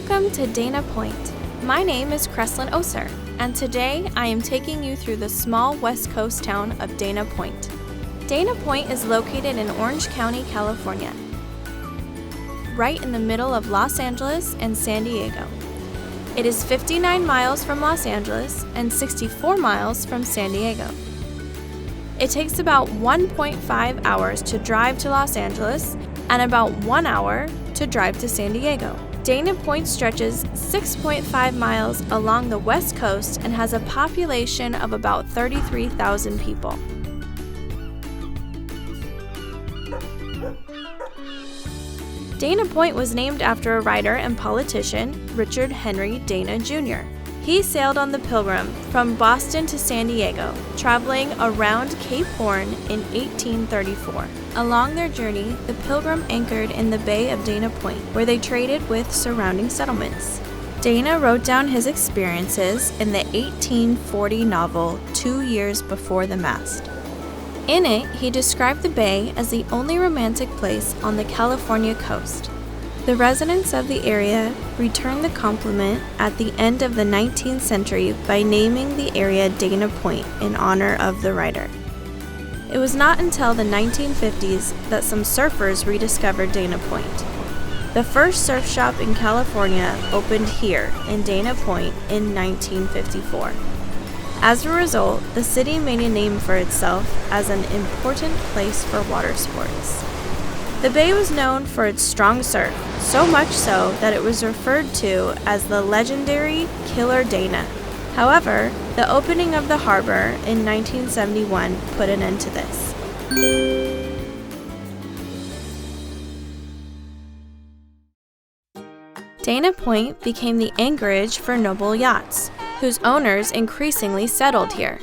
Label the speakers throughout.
Speaker 1: Welcome to Dana Point. My name is Kreslin Oser, and today I am taking you through the small west coast town of Dana Point. Dana Point is located in Orange County, California, right in the middle of Los Angeles and San Diego. It is 59 miles from Los Angeles and 64 miles from San Diego. It takes about 1.5 hours to drive to Los Angeles and about 1 hour to drive to San Diego. Dana Point stretches 6.5 miles along the west coast and has a population of about 33,000 people. Dana Point was named after a writer and politician, Richard Henry Dana Jr. He sailed on the Pilgrim from Boston to San Diego, traveling around Cape Horn in 1834. Along their journey, the Pilgrim anchored in the Bay of Dana Point, where they traded with surrounding settlements. Dana wrote down his experiences in the 1840 novel 2 Years Before The Mast. In it, he described the bay as the only romantic place on the California coast. The residents of the area returned the compliment at the end of the 19th century by naming the area Dana Point in honor of the writer. It was not until the 1950s that some surfers rediscovered Dana Point. The first surf shop in California opened here in Dana Point in 1954. As a result, the city made a name for itself as an important place for water sports. The bay was known for its strong surf, so much so that it was referred to as the legendary Killer Dana. However, the opening of the harbor in 1971 put an end to this. Dana Point became the anchorage for noble yachts, whose owners increasingly settled here.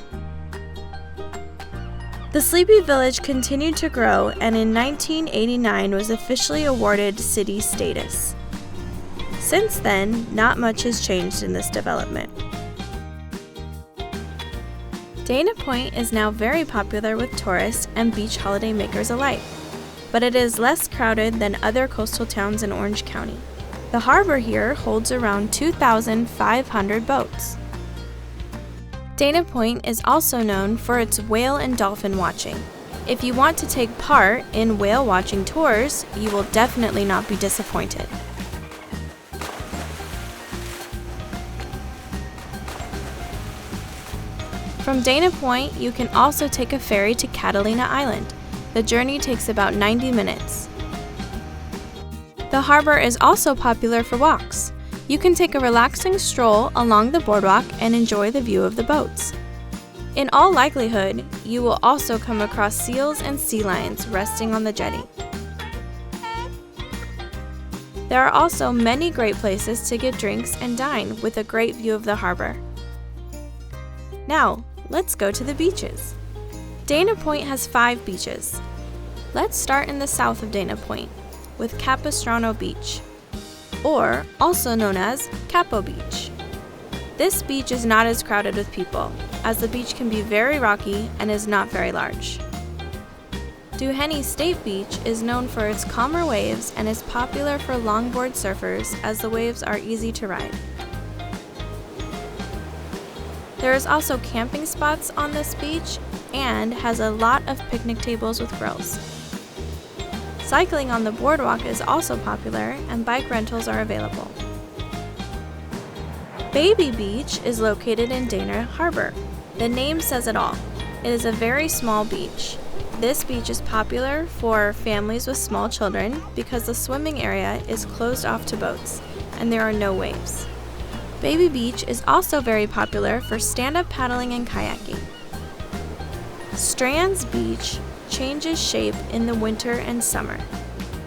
Speaker 1: The sleepy village continued to grow and in 1989 was officially awarded city status. Since then, not much has changed in this development. Dana Point is now very popular with tourists and beach holidaymakers alike, but it is less crowded than other coastal towns in Orange County. The harbor here holds around 2,500 boats. Dana Point is also known for its whale and dolphin watching. If you want to take part in whale watching tours, you will definitely not be disappointed. From Dana Point, you can also take a ferry to Catalina Island. The journey takes about 90 minutes. The harbor is also popular for walks. You can take a relaxing stroll along the boardwalk and enjoy the view of the boats. In all likelihood, you will also come across seals and sea lions resting on the jetty. There are also many great places to get drinks and dine with a great view of the harbor. Now, let's go to the beaches. Dana Point has 5 beaches. Let's start in the south of Dana Point with Capistrano Beach, or also known as Capo Beach. This beach is not as crowded with people, as the beach can be very rocky and is not very large. Duhaney State Beach is known for its calmer waves and is popular for longboard surfers as the waves are easy to ride. There is also camping spots on this beach and has a lot of picnic tables with grills. Cycling on the boardwalk is also popular and bike rentals are available. Baby Beach is located in Dana Harbor. The name says it all. It is a very small beach. This beach is popular for families with small children because the swimming area is closed off to boats and there are no waves. Baby Beach is also very popular for stand-up paddling and kayaking. Strands Beach changes shape in the winter and summer.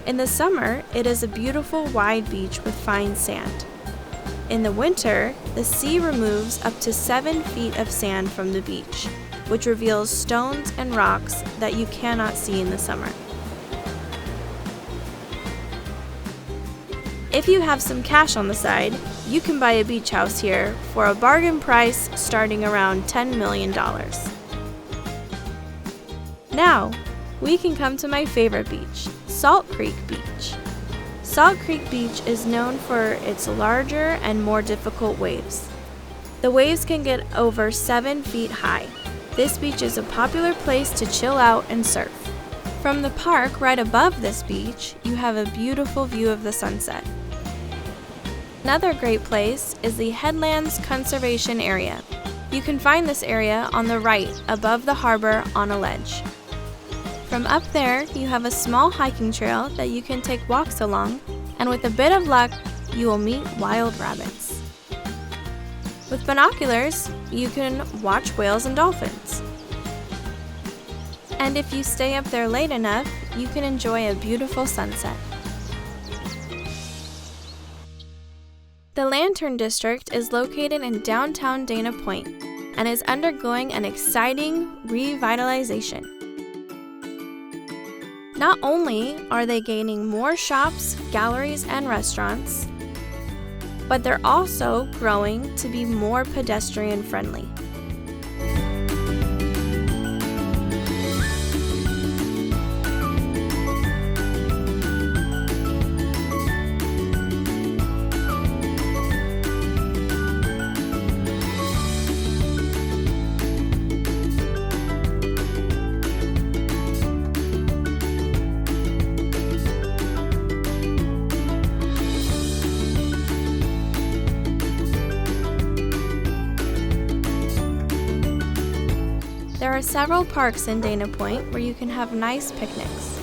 Speaker 1: In the summer, it is a beautiful wide beach with fine sand. In the winter, the sea removes up to 7 feet of sand from the beach, which reveals stones and rocks that you cannot see in the summer. If you have some cash on the side, you can buy a beach house here for a bargain price starting around $10 million. Now, we can come to my favorite beach, Salt Creek Beach. Salt Creek Beach is known for its larger and more difficult waves. The waves can get over 7 feet high. This beach is a popular place to chill out and surf. From the park right above this beach, you have a beautiful view of the sunset. Another great place is the Headlands Conservation Area. You can find this area on the right above the harbor on a ledge. From up there, you have a small hiking trail that you can take walks along, and with a bit of luck, you will meet wild rabbits. With binoculars, you can watch whales and dolphins. And if you stay up there late enough, you can enjoy a beautiful sunset. The Lantern District is located in downtown Dana Point and is undergoing an exciting revitalization. Not only are they gaining more shops, galleries, and restaurants, but they're also growing to be more pedestrian friendly. There are several parks in Dana Point where you can have nice picnics.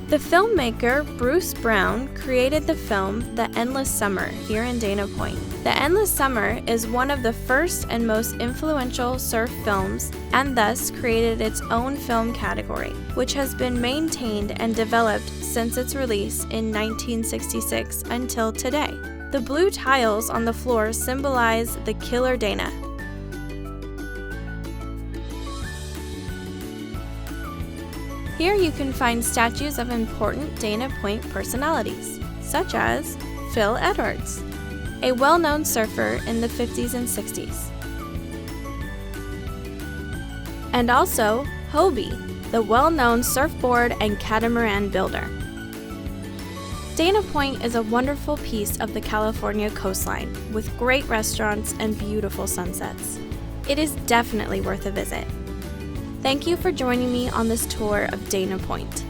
Speaker 1: The filmmaker Bruce Brown created the film The Endless Summer here in Dana Point. The Endless Summer is one of the first and most influential surf films and thus created its own film category, which has been maintained and developed since its release in 1966 until today. The blue tiles on the floor symbolize the Killer Dana. Here you can find statues of important Dana Point personalities, such as Phil Edwards, a well-known surfer in the 50s and 60s. And also Hobie, the well-known surfboard and catamaran builder. Dana Point is a wonderful piece of the California coastline with great restaurants and beautiful sunsets. It is definitely worth a visit. Thank you for joining me on this tour of Dana Point.